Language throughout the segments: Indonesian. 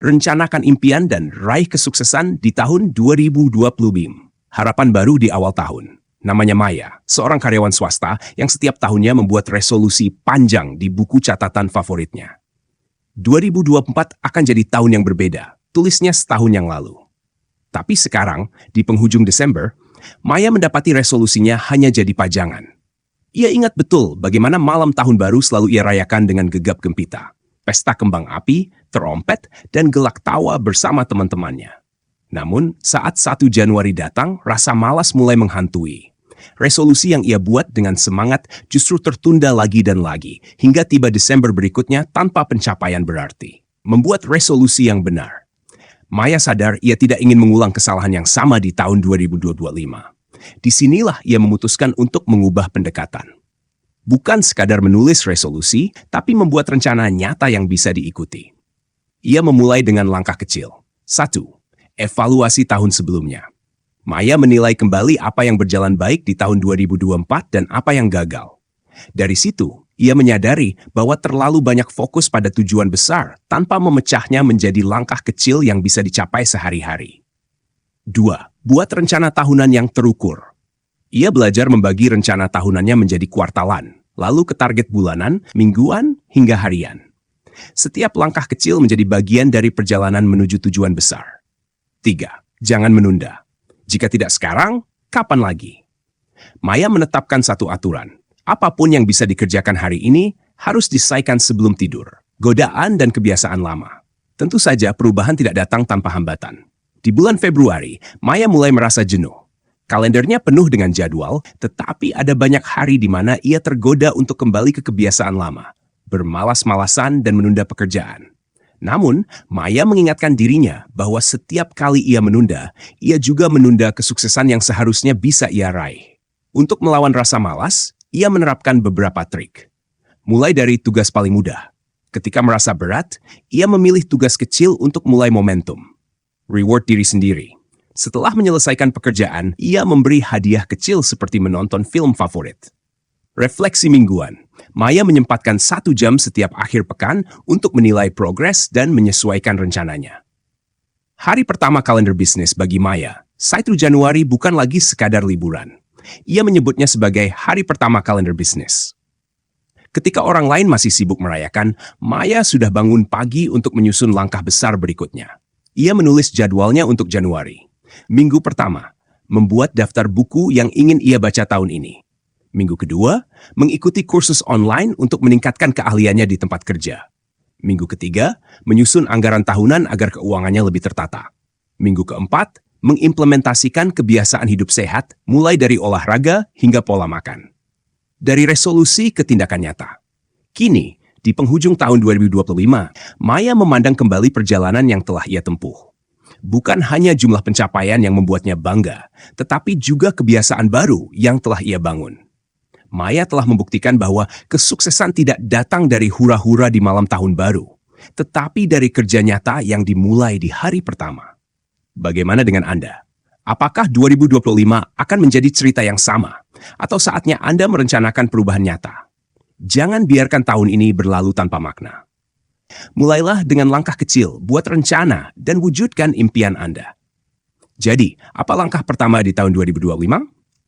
Rencanakan impian dan raih kesuksesan di tahun 2020 BIM. Harapan baru di awal tahun. Namanya Maya, seorang karyawan swasta yang setiap tahunnya membuat resolusi panjang di buku catatan favoritnya. 2024 akan jadi tahun yang berbeda, tulisnya setahun yang lalu. Tapi sekarang, di penghujung Desember, Maya mendapati resolusinya hanya jadi pajangan. Ia ingat betul bagaimana malam tahun baru selalu ia rayakan dengan gegap gempita. Pesta kembang api, terompet, dan gelak tawa bersama teman-temannya. Namun, saat 1 Januari datang, rasa malas mulai menghantui. Resolusi yang ia buat dengan semangat justru tertunda lagi dan lagi, hingga tiba Desember berikutnya tanpa pencapaian berarti. Membuat resolusi yang benar. Maya sadar ia tidak ingin mengulang kesalahan yang sama di tahun 2025. Disinilah ia memutuskan untuk mengubah pendekatan. Bukan sekadar menulis resolusi, tapi membuat rencana nyata yang bisa diikuti. Ia memulai dengan langkah kecil. 1. Evaluasi tahun sebelumnya. Maya menilai kembali apa yang berjalan baik di tahun 2024 dan apa yang gagal. Dari situ, ia menyadari bahwa terlalu banyak fokus pada tujuan besar tanpa memecahnya menjadi langkah kecil yang bisa dicapai sehari-hari. 2. Buat rencana tahunan yang terukur. Ia belajar membagi rencana tahunannya menjadi kuartalan, lalu ke target bulanan, mingguan, hingga harian. Setiap langkah kecil menjadi bagian dari perjalanan menuju tujuan besar. 3. Jangan menunda. Jika tidak sekarang, kapan lagi? Maya menetapkan satu aturan. Apapun yang bisa dikerjakan hari ini harus diselesaikan sebelum tidur. Godaan dan kebiasaan lama. Tentu saja perubahan tidak datang tanpa hambatan. Di bulan Februari, Maya mulai merasa jenuh. Kalendernya penuh dengan jadwal, tetapi ada banyak hari di mana ia tergoda untuk kembali ke kebiasaan lama, bermalas-malasan dan menunda pekerjaan. Namun, Maya mengingatkan dirinya bahwa setiap kali ia menunda, ia juga menunda kesuksesan yang seharusnya bisa ia raih. Untuk melawan rasa malas, ia menerapkan beberapa trik. Mulai dari tugas paling mudah. Ketika merasa berat, ia memilih tugas kecil untuk mulai momentum. Reward diri sendiri. Setelah menyelesaikan pekerjaan, ia memberi hadiah kecil seperti menonton film favorit. Refleksi mingguan. Maya menyempatkan 1 jam setiap akhir pekan untuk menilai progres dan menyesuaikan rencananya. Hari pertama kalender bisnis bagi Maya, 1 Januari bukan lagi sekadar liburan. Ia menyebutnya sebagai hari pertama kalender bisnis. Ketika orang lain masih sibuk merayakan, Maya sudah bangun pagi untuk menyusun langkah besar berikutnya. Ia menulis jadwalnya untuk Januari. Minggu pertama, membuat daftar buku yang ingin ia baca tahun ini. Minggu kedua, mengikuti kursus online untuk meningkatkan keahliannya di tempat kerja. Minggu ketiga, menyusun anggaran tahunan agar keuangannya lebih tertata. Minggu keempat, mengimplementasikan kebiasaan hidup sehat mulai dari olahraga hingga pola makan. Dari resolusi ke tindakan nyata. Kini, di penghujung tahun 2025, Maya memandang kembali perjalanan yang telah ia tempuh. Bukan hanya jumlah pencapaian yang membuatnya bangga, tetapi juga kebiasaan baru yang telah ia bangun. Maya telah membuktikan bahwa kesuksesan tidak datang dari hura-hura di malam tahun baru, tetapi dari kerja nyata yang dimulai di hari pertama. Bagaimana dengan Anda? Apakah 2025 akan menjadi cerita yang sama? Atau saatnya Anda merencanakan perubahan nyata? Jangan biarkan tahun ini berlalu tanpa makna. Mulailah dengan langkah kecil, buat rencana, dan wujudkan impian Anda. Jadi, apa langkah pertama di tahun 2025?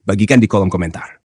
Bagikan di kolom komentar.